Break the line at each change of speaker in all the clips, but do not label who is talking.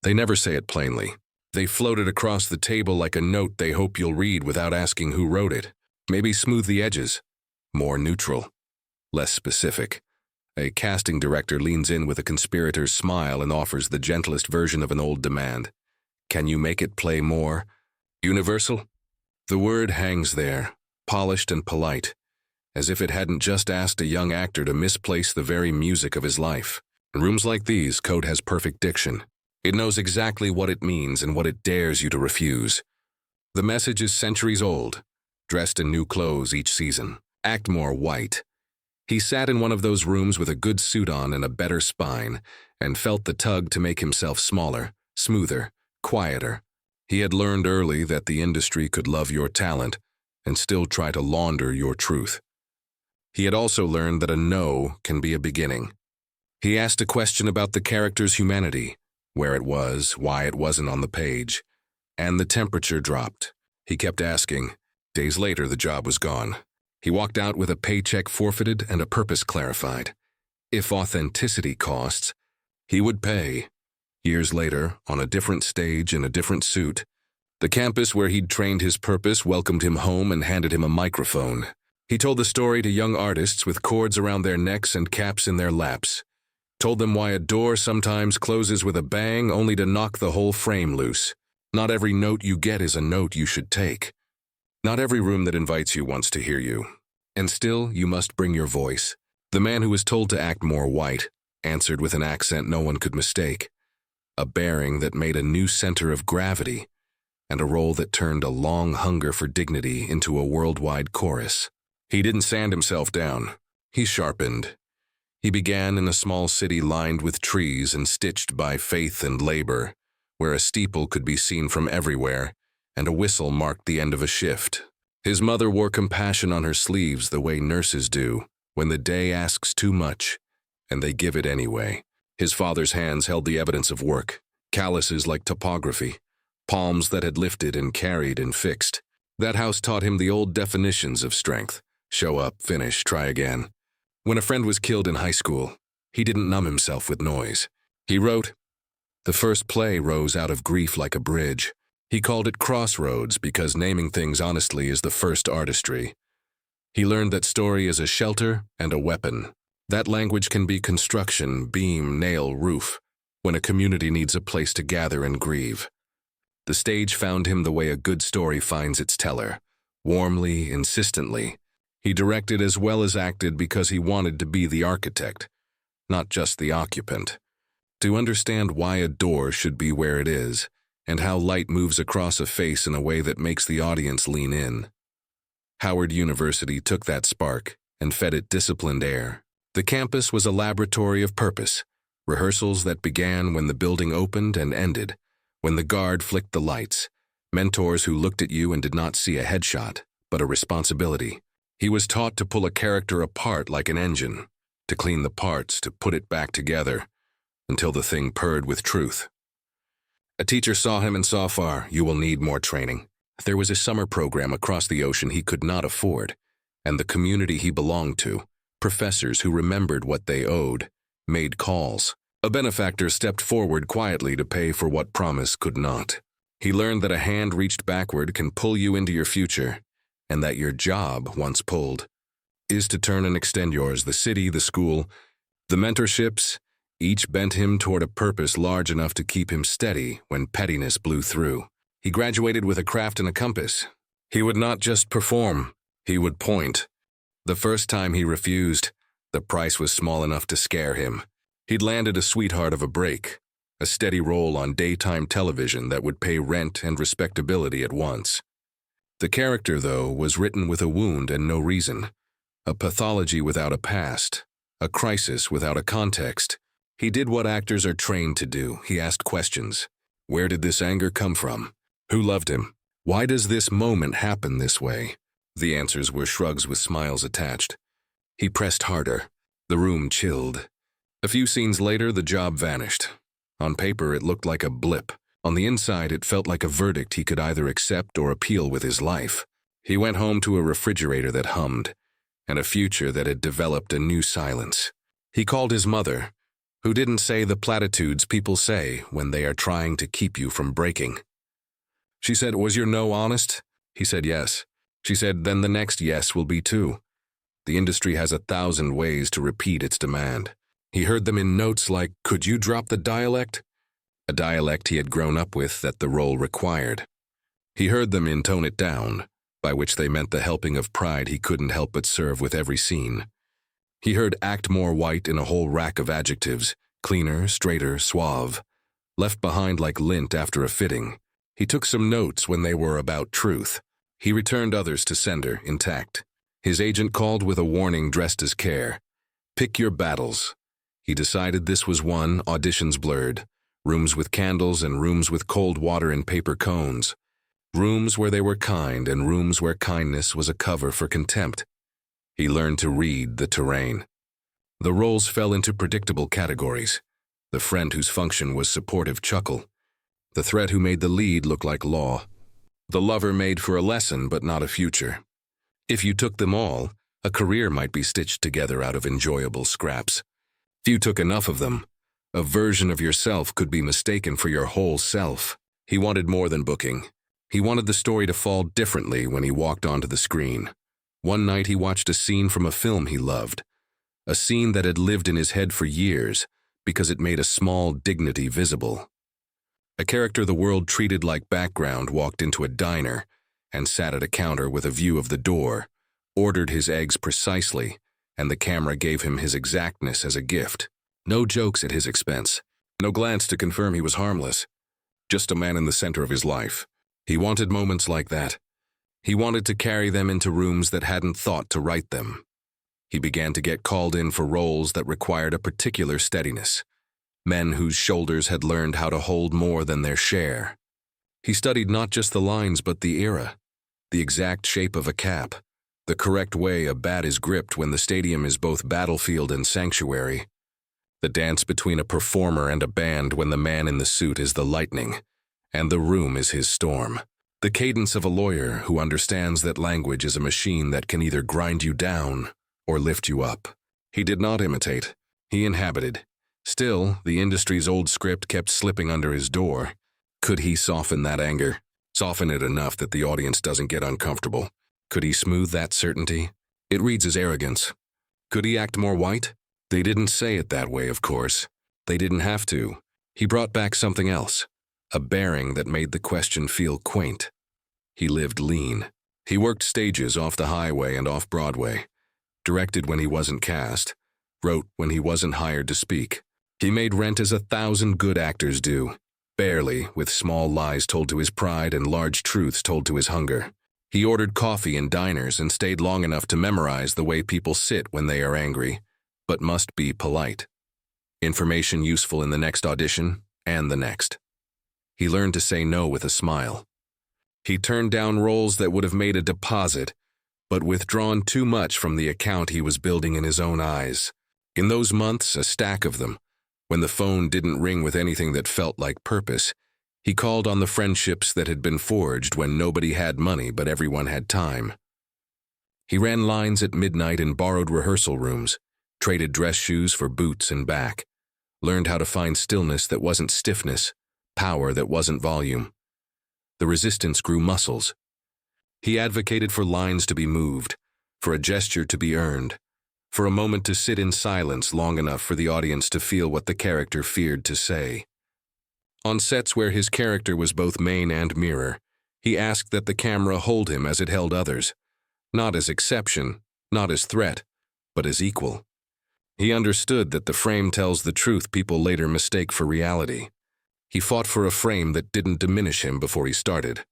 They never say it plainly. They float it across the table like a note they hope you'll read without asking who wrote it. Maybe smooth the edges. More neutral. Less specific. A casting director leans in with a conspirator's smile and offers the gentlest version of an old demand. Can you make it play more universal? The word hangs there, polished and polite, as if it hadn't just asked a young actor to misplace the very music of his life. In rooms like these, code has perfect diction. It knows exactly what it means and what it dares you to refuse. The message is centuries old, dressed in new clothes each season. Act more white. He sat in one of those rooms with a good suit on and a better spine, and felt the tug to make himself smaller, smoother, quieter. He had learned early that the industry could love your talent and still try to launder your truth. He had also learned that a no can be a beginning. He asked a question about the character's humanity, where it was, why it wasn't on the page, and the temperature dropped. He kept asking. Days later, the job was gone. He walked out with a paycheck forfeited and a purpose clarified. If authenticity costs, he would pay. Years later, on a different stage in a different suit, the campus where he'd trained his purpose welcomed him home and handed him a microphone. He told the story to young artists with cords around their necks and caps in their laps. Told them why a door sometimes closes with a bang only to knock the whole frame loose. Not every note you get is a note you should take. Not every room that invites you wants to hear you. And still, you must bring your voice. The man who was told to act more white answered with an accent no one could mistake. A bearing that made a new center of gravity, and a role that turned a long hunger for dignity into a worldwide chorus. He didn't sand himself down. He sharpened. He began in a small city lined with trees and stitched by faith and labor, where a steeple could be seen from everywhere, and a whistle marked the end of a shift. His mother wore compassion on her sleeves the way nurses do when the day asks too much, and they give it anyway. His father's hands held the evidence of work, calluses like topography, palms that had lifted and carried and fixed. That house taught him the old definitions of strength. Show up, finish, try again. When a friend was killed in high school, he didn't numb himself with noise. He wrote, "The first play rose out of grief like a bridge." He called it Crossroads because naming things honestly is the first artistry. He learned that story is a shelter and a weapon. That language can be construction, beam, nail, roof, when a community needs a place to gather and grieve. The stage found him the way a good story finds its teller, warmly, insistently. He directed as well as acted because he wanted to be the architect, not just the occupant. To understand why a door should be where it is, and how light moves across a face in a way that makes the audience lean in. Howard University took that spark and fed it disciplined air. The campus was a laboratory of purpose, rehearsals that began when the building opened and ended, when the guard flicked the lights, mentors who looked at you and did not see a headshot, but a responsibility. He was taught to pull a character apart like an engine, to clean the parts, to put it back together, until the thing purred with truth. A teacher saw him and saw far. You will need more training. There was a summer program across the ocean he could not afford, and the community he belonged to, professors who remembered what they owed, made calls. A benefactor stepped forward quietly to pay for what promise could not. He learned that a hand reached backward can pull you into your future, and that your job, once pulled, is to turn and extend yours. The city, the school, the mentorships, each bent him toward a purpose large enough to keep him steady when pettiness blew through. He graduated with a craft and a compass. He would not just perform, he would point. The first time he refused, the price was small enough to scare him. He'd landed a sweetheart of a break, a steady role on daytime television that would pay rent and respectability at once. The character, though, was written with a wound and no reason, a pathology without a past, a crisis without a context. He did what actors are trained to do. He asked questions. Where did this anger come from? Who loved him? Why does this moment happen this way? The answers were shrugs with smiles attached. He pressed harder. The room chilled. A few scenes later, the job vanished. On paper, it looked like a blip. On the inside, it felt like a verdict he could either accept or appeal with his life. He went home to a refrigerator that hummed, and a future that had developed a new silence. He called his mother, Who didn't say the platitudes people say when they are trying to keep you from breaking. She said, "Was your no honest?" He said, "Yes." She said, "Then the next yes will be too." The industry has 1,000 ways to repeat its demand. He heard them in notes like, "Could you drop the dialect?" A dialect he had grown up with that the role required. He heard them in "tone it down," by which they meant the helping of pride he couldn't help but serve with every scene. He heard "act more white" in a whole rack of adjectives, cleaner, straighter, suave, left behind like lint after a fitting. He took some notes when they were about truth. He returned others to sender, intact. His agent called with a warning dressed as care. "Pick your battles." He decided this was one, auditions blurred. Rooms with candles and rooms with cold water and paper cones. Rooms where they were kind and rooms where kindness was a cover for contempt. He learned to read the terrain. The roles fell into predictable categories. The friend whose function was supportive chuckle. The threat who made the lead look like law. The lover made for a lesson but not a future. If you took them all, a career might be stitched together out of enjoyable scraps. If you took enough of them, a version of yourself could be mistaken for your whole self. He wanted more than booking. He wanted the story to fall differently when he walked onto the screen. One night he watched a scene from a film he loved. A scene that had lived in his head for years because it made a small dignity visible. A character the world treated like background walked into a diner and sat at a counter with a view of the door, ordered his eggs precisely, and the camera gave him his exactness as a gift. No jokes at his expense. No glance to confirm he was harmless. Just a man in the center of his life. He wanted moments like that. He wanted to carry them into rooms that hadn't thought to write them. He began to get called in for roles that required a particular steadiness. Men whose shoulders had learned how to hold more than their share. He studied not just the lines but the era, the exact shape of a cap, the correct way a bat is gripped when the stadium is both battlefield and sanctuary, the dance between a performer and a band when the man in the suit is the lightning, and the room is his storm. The cadence of a lawyer who understands that language is a machine that can either grind you down or lift you up. He did not imitate. He inhabited. Still, the industry's old script kept slipping under his door. Could he soften that anger? Soften it enough that the audience doesn't get uncomfortable? Could he smooth that certainty? It reads as arrogance. Could he act more white? They didn't say it that way, of course. They didn't have to. He brought back something else. A bearing that made the question feel quaint. He lived lean. He worked stages off the highway and off Broadway. Directed when he wasn't cast. Wrote when he wasn't hired to speak. He made rent as 1,000 good actors do. Barely, with small lies told to his pride and large truths told to his hunger. He ordered coffee in diners and stayed long enough to memorize the way people sit when they are angry, but must be polite. Information useful in the next audition and the next. He learned to say no with a smile. He turned down roles that would have made a deposit, but withdrawn too much from the account he was building in his own eyes. In those months, a stack of them, when the phone didn't ring with anything that felt like purpose, he called on the friendships that had been forged when nobody had money but everyone had time. He ran lines at midnight in borrowed rehearsal rooms, traded dress shoes for boots and back, learned how to find stillness that wasn't stiffness, power that wasn't volume. The resistance grew muscles. He advocated for lines to be moved, for a gesture to be earned, for a moment to sit in silence long enough for the audience to feel what the character feared to say. On sets where his character was both main and mirror, he asked that the camera hold him as it held others, not as exception, not as threat, but as equal. He understood that the frame tells the truth people later mistake for reality. He fought for a frame that didn't diminish him before he started.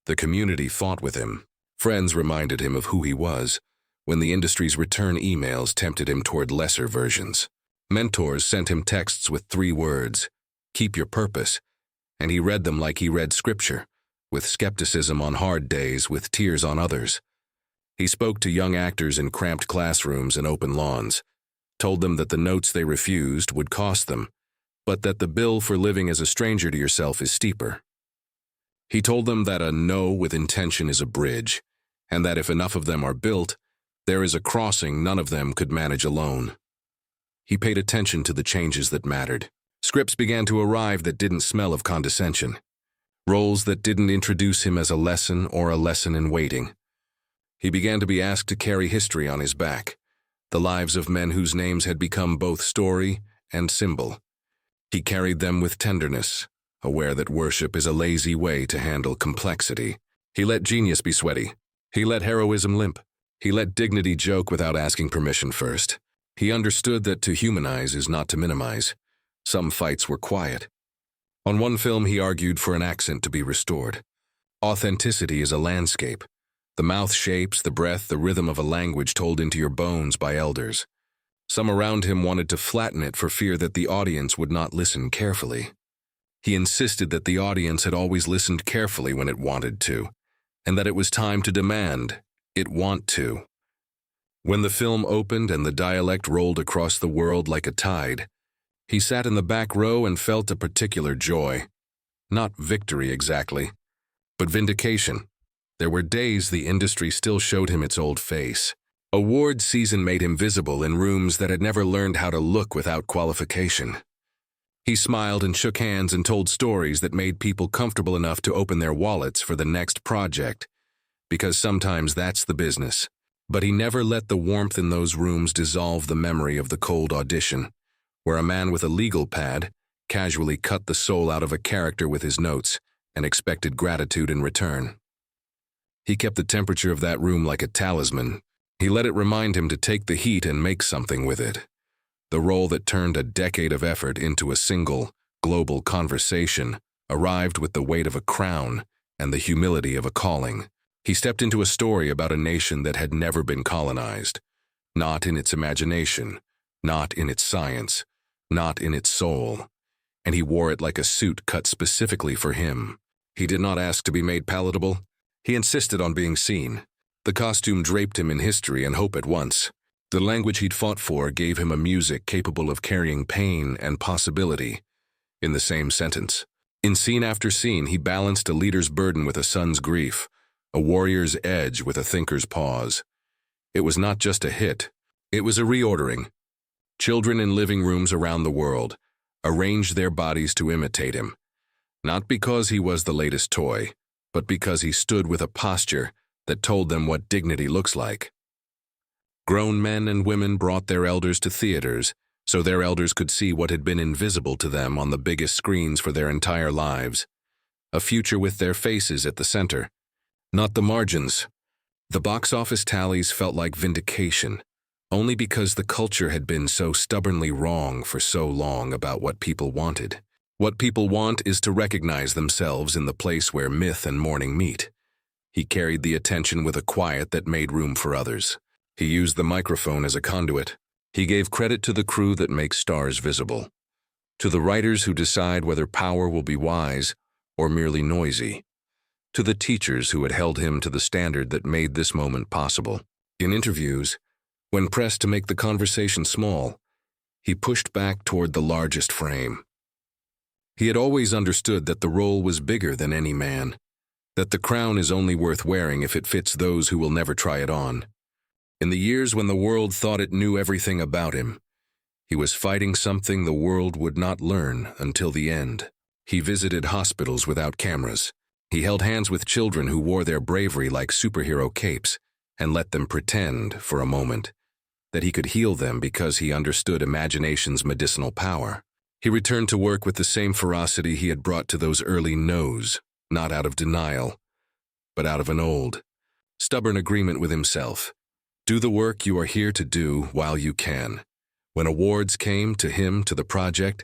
The community fought with him. Friends reminded him of who he was, when the industry's return emails tempted him toward lesser versions. Mentors sent him texts with 3 words, "Keep your purpose," and he read them like he read scripture, with skepticism on hard days, with tears on others. He spoke to young actors in cramped classrooms and open lawns, told them that the notes they refused would cost them, but that the bill for living as a stranger to yourself is steeper. He told them that a no with intention is a bridge, and that if enough of them are built, there is a crossing none of them could manage alone. He paid attention to the changes that mattered. Scripts began to arrive that didn't smell of condescension. Roles that didn't introduce him as a lesson or a lesson in waiting. He began to be asked to carry history on his back, the lives of men whose names had become both story and symbol. He carried them with tenderness, aware that worship is a lazy way to handle complexity. He let genius be sweaty. He let heroism limp. He let dignity joke without asking permission first. He understood that to humanize is not to minimize. Some fights were quiet. On one film, he argued for an accent to be restored. Authenticity is a landscape. The mouth shapes, the breath, the rhythm of a language told into your bones by elders. Some around him wanted to flatten it for fear that the audience would not listen carefully. He insisted that the audience had always listened carefully when it wanted to, and that it was time to demand it want to. When the film opened and the dialect rolled across the world like a tide, he sat in the back row and felt a particular joy. Not victory exactly, but vindication. There were days the industry still showed him its old face. Award season made him visible in rooms that had never learned how to look without qualification. He smiled and shook hands and told stories that made people comfortable enough to open their wallets for the next project, because sometimes that's the business. But he never let the warmth in those rooms dissolve the memory of the cold audition, where a man with a legal pad casually cut the soul out of a character with his notes and expected gratitude in return. He kept the temperature of that room like a talisman. He let it remind him to take the heat and make something with it. The role that turned a decade of effort into a single, global conversation arrived with the weight of a crown and the humility of a calling. He stepped into a story about a nation that had never been colonized, not in its imagination, not in its science, not in its soul, and he wore it like a suit cut specifically for him. He did not ask to be made palatable. He insisted on being seen. The costume draped him in history and hope at once. The language he'd fought for gave him a music capable of carrying pain and possibility in the same sentence. In scene after scene, he balanced a leader's burden with a son's grief, a warrior's edge with a thinker's pause. It was not just a hit, it was a reordering. Children in living rooms around the world arranged their bodies to imitate him, not because he was the latest toy, but because he stood with a posture that told them what dignity looks like. Grown men and women brought their elders to theaters so their elders could see what had been invisible to them on the biggest screens for their entire lives. A future with their faces at the center, not the margins. The box office tallies felt like vindication, only because the culture had been so stubbornly wrong for so long about what people wanted. What people want is to recognize themselves in the place where myth and mourning meet. He carried the attention with a quiet that made room for others. He used the microphone as a conduit. He gave credit to the crew that makes stars visible, to the writers who decide whether power will be wise or merely noisy, to the teachers who had held him to the standard that made this moment possible. In interviews, when pressed to make the conversation small, he pushed back toward the largest frame. He had always understood that the role was bigger than any man, that the crown is only worth wearing if it fits those who will never try it on. In the years when the world thought it knew everything about him, he was fighting something the world would not learn until the end. He visited hospitals without cameras. He held hands with children who wore their bravery like superhero capes and let them pretend, for a moment, that he could heal them because he understood imagination's medicinal power. He returned to work with the same ferocity he had brought to those early no's, not out of denial, but out of an old, stubborn agreement with himself. Do the work you are here to do while you can. When awards came to him, to the project,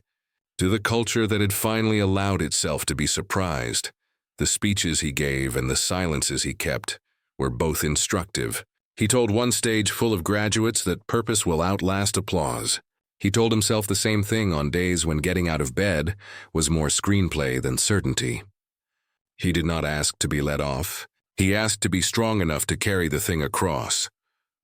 to the culture that had finally allowed itself to be surprised, the speeches he gave and the silences he kept were both instructive. He told one stage full of graduates that purpose will outlast applause. He told himself the same thing on days when getting out of bed was more screenplay than certainty. He did not ask to be let off. He asked to be strong enough to carry the thing across.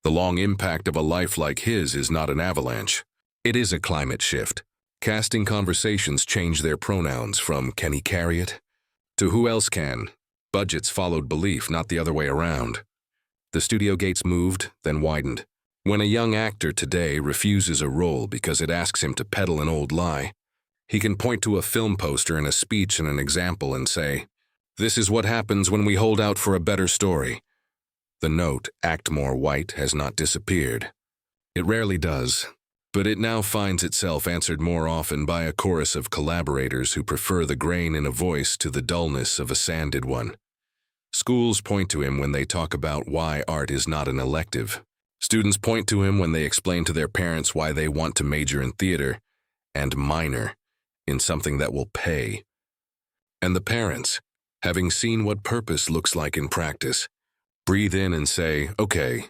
The long impact of a life like his is not an avalanche. It is a climate shift. Casting conversations changed their pronouns from "can he carry it?" to "who else can?" Budgets followed belief, not the other way around. The studio gates moved, then widened. When a young actor today refuses a role because it asks him to peddle an old lie, he can point to a film poster and a speech and an example and say, "This is what happens when we hold out for a better story." The note, "Act more white," has not disappeared. It rarely does, but it now finds itself answered more often by a chorus of collaborators who prefer the grain in a voice to the dullness of a sanded one. Schools point to him when they talk about why art is not an elective. Students point to him when they explain to their parents why they want to major in theater and minor in something that will pay. And the parents, having seen what purpose looks like in practice, breathe in and say, "Okay,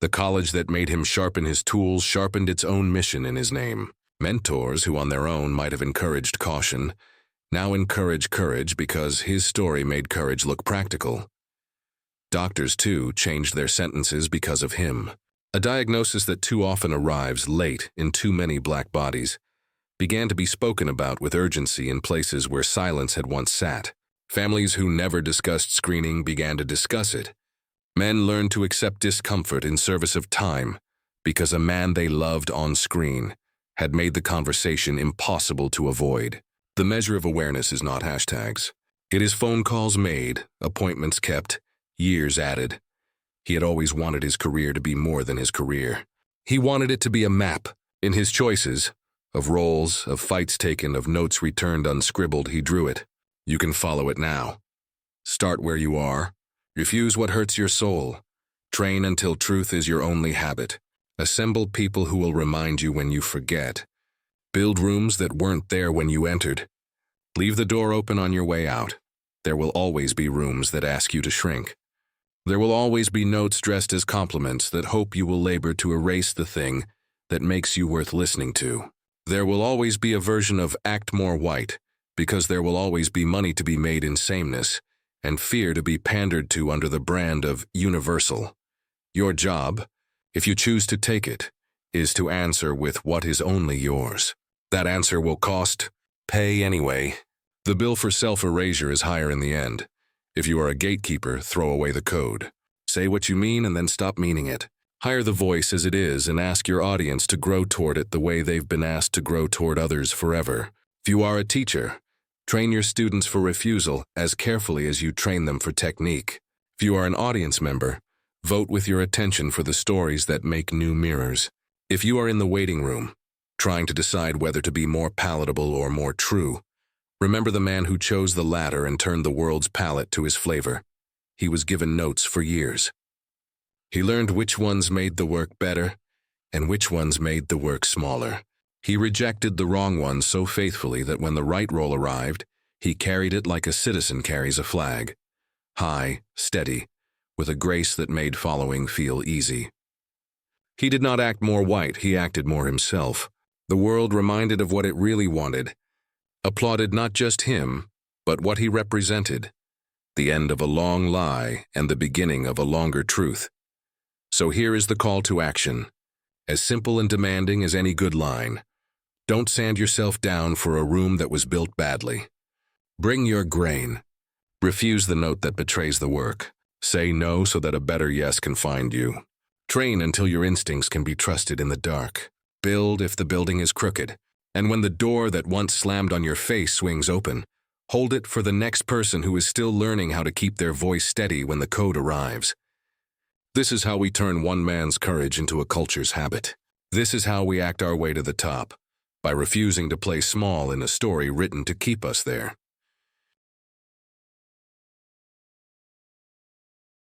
the college that made him sharpen his tools sharpened its own mission in his name." Mentors who on their own might have encouraged caution now encourage courage because his story made courage look practical. Doctors, too, changed their sentences because of him. A diagnosis that too often arrives late in too many black bodies began to be spoken about with urgency in places where silence had once sat. Families who never discussed screening began to discuss it. Men learned to accept discomfort in service of time because a man they loved on screen had made the conversation impossible to avoid. The measure of awareness is not hashtags. It is phone calls made, appointments kept, years added. He had always wanted his career to be more than his career. He wanted it to be a map. In his choices, of roles, of fights taken, of notes returned unscribbled, he drew it. You can follow it now. Start where you are. Refuse what hurts your soul. Train until truth is your only habit. Assemble people who will remind you when you forget. Build rooms that weren't there when you entered. Leave the door open on your way out. There will always be rooms that ask you to shrink. There will always be notes dressed as compliments that hope you will labor to erase the thing that makes you worth listening to. There will always be a version of "Act More White," because there will always be money to be made in sameness and fear to be pandered to under the brand of universal. Your job, if you choose to take it, is to answer with what is only yours. That answer will cost, pay anyway. The bill for self-erasure is higher in the end. If you are a gatekeeper, throw away the code. Say what you mean and then stop meaning it. Hire the voice as it is and ask your audience to grow toward it the way they've been asked to grow toward others forever. If you are a teacher, train your students for refusal as carefully as you train them for technique. If you are an audience member, vote with your attention for the stories that make new mirrors. If you are in the waiting room, trying to decide whether to be more palatable or more true, remember the man who chose the latter and turned the world's palate to his flavor. He was given notes for years. He learned which ones made the work better and which ones made the work smaller. He rejected the wrong ones so faithfully that when the right role arrived, he carried it like a citizen carries a flag. High, steady, with a grace that made following feel easy. He did not act more white, he acted more himself. The world, reminded of what it really wanted, applauded not just him, but what he represented, the end of a long lie and the beginning of a longer truth. So here is the call to action, as simple and demanding as any good line. Don't sand yourself down for a room that was built badly. Bring your grain. Refuse the note that betrays the work. Say no so that a better yes can find you. Train until your instincts can be trusted in the dark. Build if the building is crooked. And when the door that once slammed on your face swings open, hold it for the next person who is still learning how to keep their voice steady when the code arrives. This is how we turn one man's courage into a culture's habit. This is how we act our way to the top, by refusing to play small in a story written to keep us there.